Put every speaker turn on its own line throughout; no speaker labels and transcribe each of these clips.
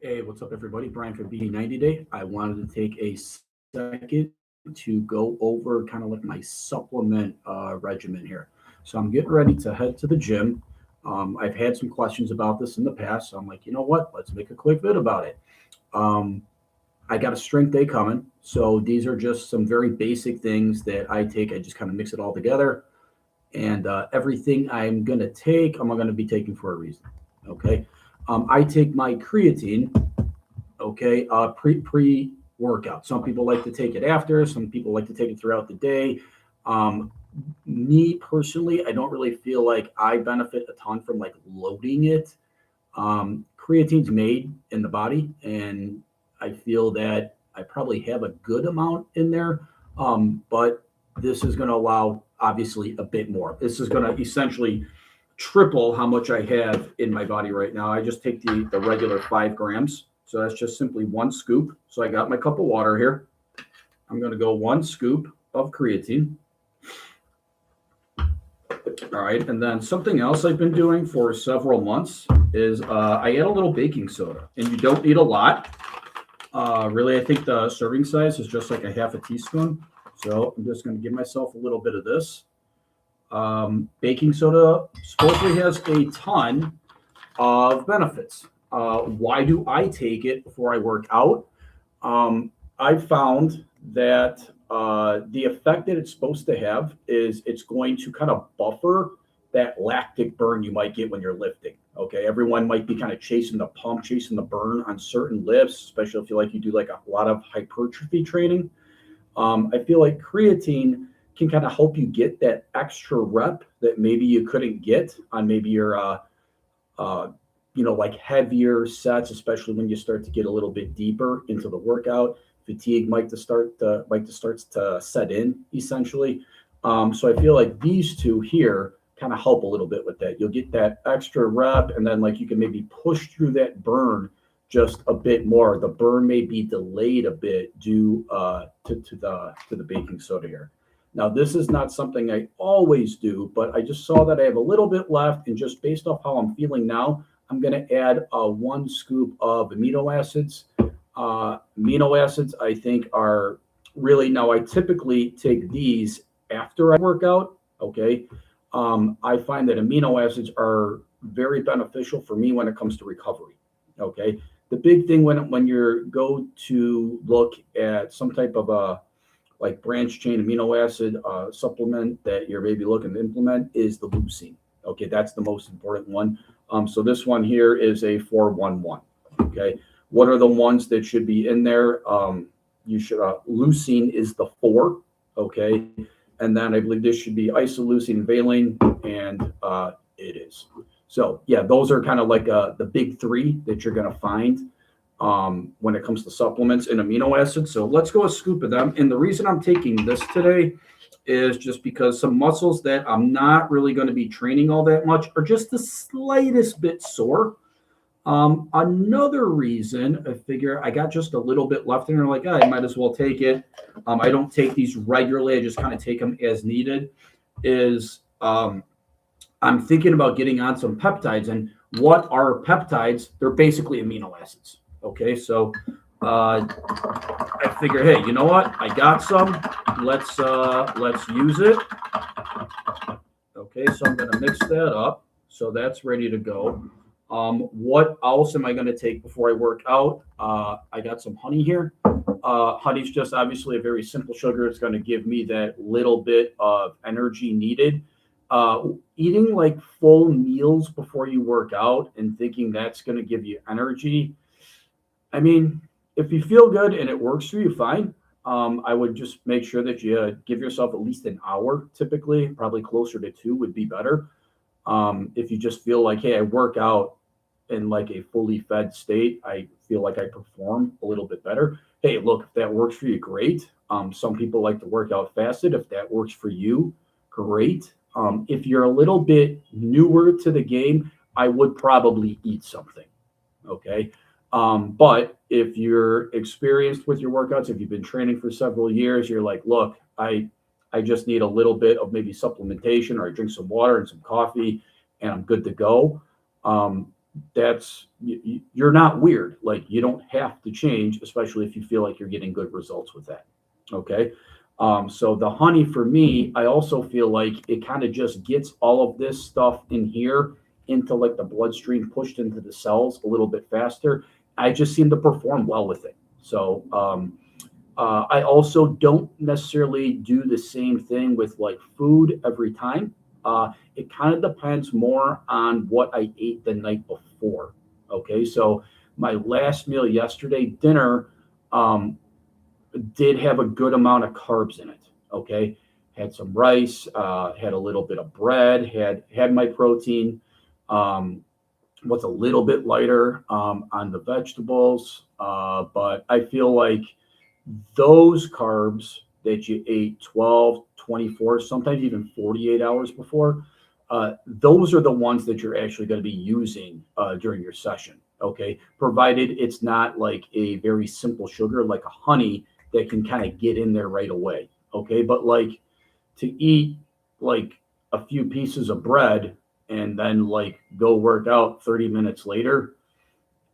Hey, what's up, everybody? Brian for BD90 Day. I wanted to take a second to go over kind of like my supplement regimen here. So I'm getting ready to head to the gym. I've had some questions about this in the past, so I'm like, you know what? Let's make a quick vid about it. Um, I got a strength day coming, so these are just some very basic things that I take. I just kind of mix it all together, and everything I'm gonna take, I'm gonna be taking for a reason. Okay. I take my creatine, okay, pre workout. Some people like to take it after, some people like to take it throughout the day. um, Me personally, I don't really feel like I benefit a ton from like loading it. Creatine's made in the body, and I feel that I probably have a good amount in there. But this is going to allow obviously a bit more. This is going to essentially triple how much I have in my body right now. I just take the regular 5 grams. So that's just simply one scoop. So I got my cup of water here. I'm going to go one scoop of creatine. All right. And then something else I've been doing for several months is I add a little baking soda, and you don't need a lot. Really, I think the serving size is just like a half a teaspoon. So I'm just going to give myself a little bit of this. Baking soda supposedly has a ton of benefits. Why do I take it before I work out? I found that the effect that it's supposed to have is it's going to kind of buffer that lactic burn you might get when you're lifting. Okay, everyone might be kind of chasing the pump, chasing the burn on certain lifts, especially if you like you do like a lot of hypertrophy training. I feel like creatine can kind of help you get that extra rep that maybe you couldn't get on maybe your uh, like heavier sets, especially when you start to get a little bit deeper into the workout. Fatigue might to start to set in essentially. So I feel like these two here kind of help a little bit with that. You'll get that extra rep, and then like you can maybe push through that burn just a bit more. The burn may be delayed a bit due to the baking soda here. Now, this is not something I always do, but I just saw that I have a little bit left, and just based off how I'm feeling now, I'm going to add one scoop of amino acids. Amino acids, I think, are really now. I typically take these after I work out. Okay, I find that amino acids are very beneficial for me when it comes to recovery. Okay, the big thing when you're go to look at some type of a like branch chain amino acid supplement that you're maybe looking to implement is the leucine. Okay, that's the most important one. So this one here is a 411. Okay, what are the ones that should be in there? You should leucine is the 4. Okay, and then I believe this should be isoleucine, valine, and it is. So yeah, those are kind of like the big 3 that you're going to find when it comes to supplements and amino acids. So let's go a scoop of them. And the reason I'm taking this today is just because some muscles that I'm not really going to be training all that much are just the slightest bit sore. Another reason I figure I got just a little bit left in there, like, I might as well take it. I don't take these regularly. I just kind of take them as needed. Is I'm thinking about getting on some peptides. And what are peptides? They're basically amino acids. Okay, so I figure, hey, you know what? I got some. Let's use it. Okay, so I'm gonna mix that up. So that's ready to go. What else am I gonna take before I work out? I got some honey here. Honey's just obviously a very simple sugar. It's gonna give me that little bit of energy needed. Eating like full meals before you work out and thinking that's gonna give you energy, I mean, if you feel good and it works for you, fine. I would just make sure that you give yourself at least an hour, typically, probably closer to 2 would be better. If you just feel like, hey, I work out in like a fully fed state, I feel like I perform a little bit better. Hey, look, if that works for you, great. Some people like to work out fasted. If that works for you, great. If you're a little bit newer to the game, I would probably eat something. Okay. But if you're experienced with your workouts, if you've been training for several years, you're like, look, I just need a little bit of maybe supplementation, or I drink some water and some coffee and I'm good to go. you're not weird. Like, you don't have to change, especially if you feel like you're getting good results with that. Okay. So the honey for me, I also feel like it kind of just gets all of this stuff in here into like the bloodstream, pushed into the cells a little bit faster. I just seem to perform well with it. So I also don't necessarily do the same thing with like food every time. It kind of depends more on what I ate the night before. Okay, so my last meal yesterday, dinner, um, did have a good amount of carbs in it. Okay, had some rice, had a little bit of bread, had my protein. Um, was a little bit lighter on the vegetables, but I feel like those carbs that you ate 12, 24, sometimes even 48 hours before, those are the ones that you're actually going to be using during your session. Okay. Provided it's not like a very simple sugar like a honey that can kind of get in there right away. Okay. But like to eat like a few pieces of bread and then like go work out 30 minutes later,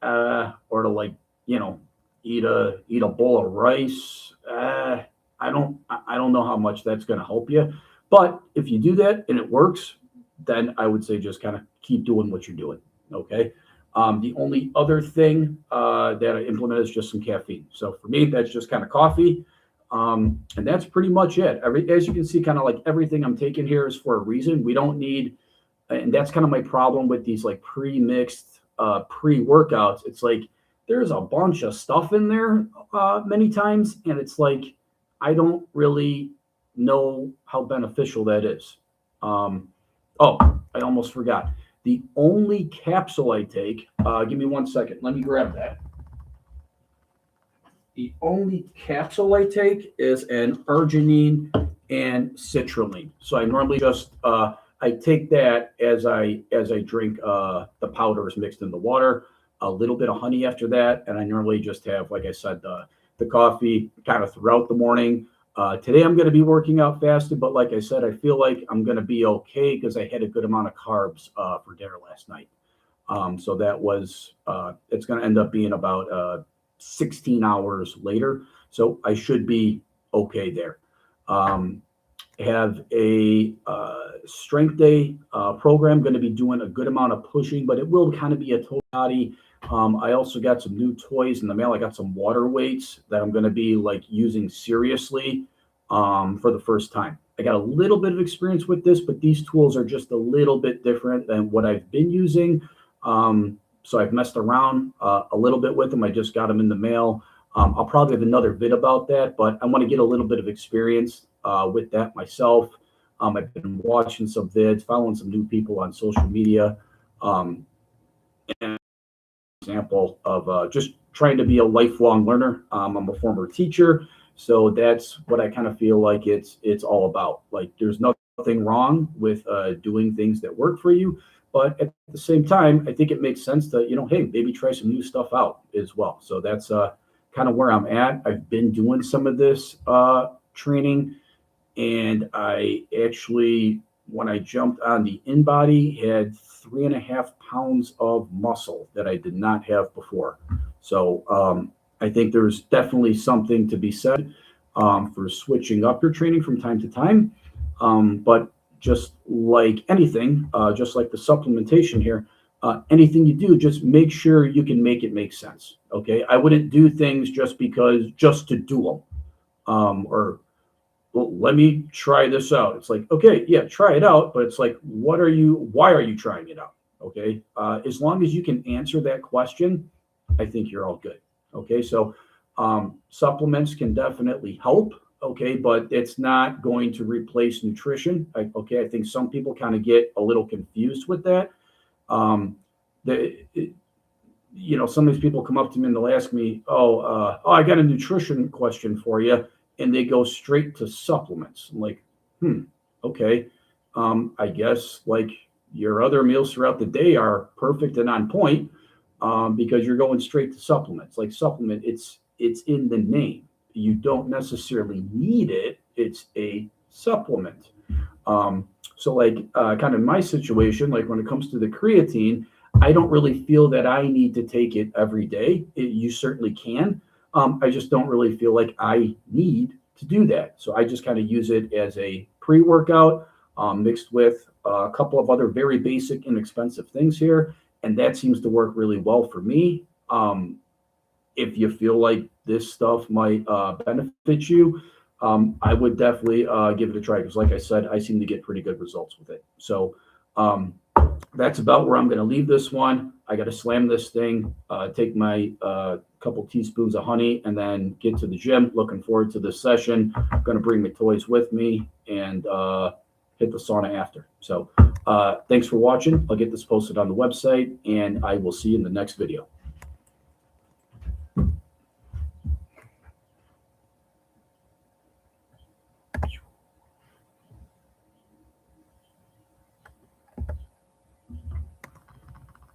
or to like, you know, eat a bowl of rice. I don't know how much that's going to help you, but if you do that and it works, then I would say just kind of keep doing what you're doing. Okay. The only other thing that I implement is just some caffeine. So for me, that's just kind of coffee. And that's pretty much it. As you can see, kind of like everything I'm taking here is for a reason. We don't need, and that's kind of my problem with these like pre-mixed pre-workouts. It's like there's a bunch of stuff in there many times, and it's like I don't really know how beneficial that is. Oh, I almost forgot. The only capsule I take, give me 1 second. Let me grab that. The only capsule I take is an arginine and citrulline. So I normally just I take that as I drink the powders mixed in the water, a little bit of honey after that, and I normally just have, like I said, the coffee kind of throughout the morning. Today I'm going to be working out fasted, but like I said, I feel like I'm going to be okay because I had a good amount of carbs for dinner last night. So that was it's going to end up being about 16 hours later. So I should be okay there. Have a strength day program, going to be doing a good amount of pushing, but it will kind of be a total body. I also got some new toys in the mail. I got some water weights that I'm going to be like using seriously for the first time. I got a little bit of experience with this, but these tools are just a little bit different than what I've been using. So I've messed around a little bit with them. I just got them in the mail. I'll probably have another vid about that, but I want to get a little bit of experience with that myself. I've been watching some vids, following some new people on social media. And example of just trying to be a lifelong learner. I'm a former teacher, so that's what I kind of feel like it's all about. Like there's nothing wrong with doing things that work for you, but at the same time, I think it makes sense to, hey, maybe try some new stuff out as well. So that's kind of where I'm at. I've been doing some of this training, and I actually, when I jumped on the InBody, had 3.5 pounds of muscle that I did not have before. So I think there's definitely something to be said for switching up your training from time to time. But just like anything, just like the supplementation here, anything you do, just make sure you can make it make sense. Okay. I wouldn't do things just to do them. Or, well, let me try this out. It's like, okay, yeah, try it out. But it's like, why are you trying it out? Okay. As long as you can answer that question, I think you're all good. Okay. So supplements can definitely help. Okay. But it's not going to replace nutrition. I think some people kind of get a little confused with that. Some of these people come up to me and they'll ask me, I got a nutrition question for you. And they go straight to supplements. I'm like, okay. I guess like your other meals throughout the day are perfect and on point because you're going straight to supplements. Like supplement, it's in the name. You don't necessarily need it. It's a supplement. So like kind of my situation, like when it comes to the creatine, I don't really feel that I need to take it every day. You certainly can. I just don't really feel like I need to do that. So I just kind of use it as a pre-workout mixed with a couple of other very basic, inexpensive things here. And that seems to work really well for me. If you feel like this stuff might benefit you, I would definitely give it a try because, like I said, I seem to get pretty good results with it. So that's about where I'm going to leave this one. I got to slam this thing, take my couple teaspoons of honey, and then get to the gym. Looking forward to this session. I'm going to bring my toys with me and hit the sauna after. So thanks for watching. I'll get this posted on the website, and I will see you in the next video.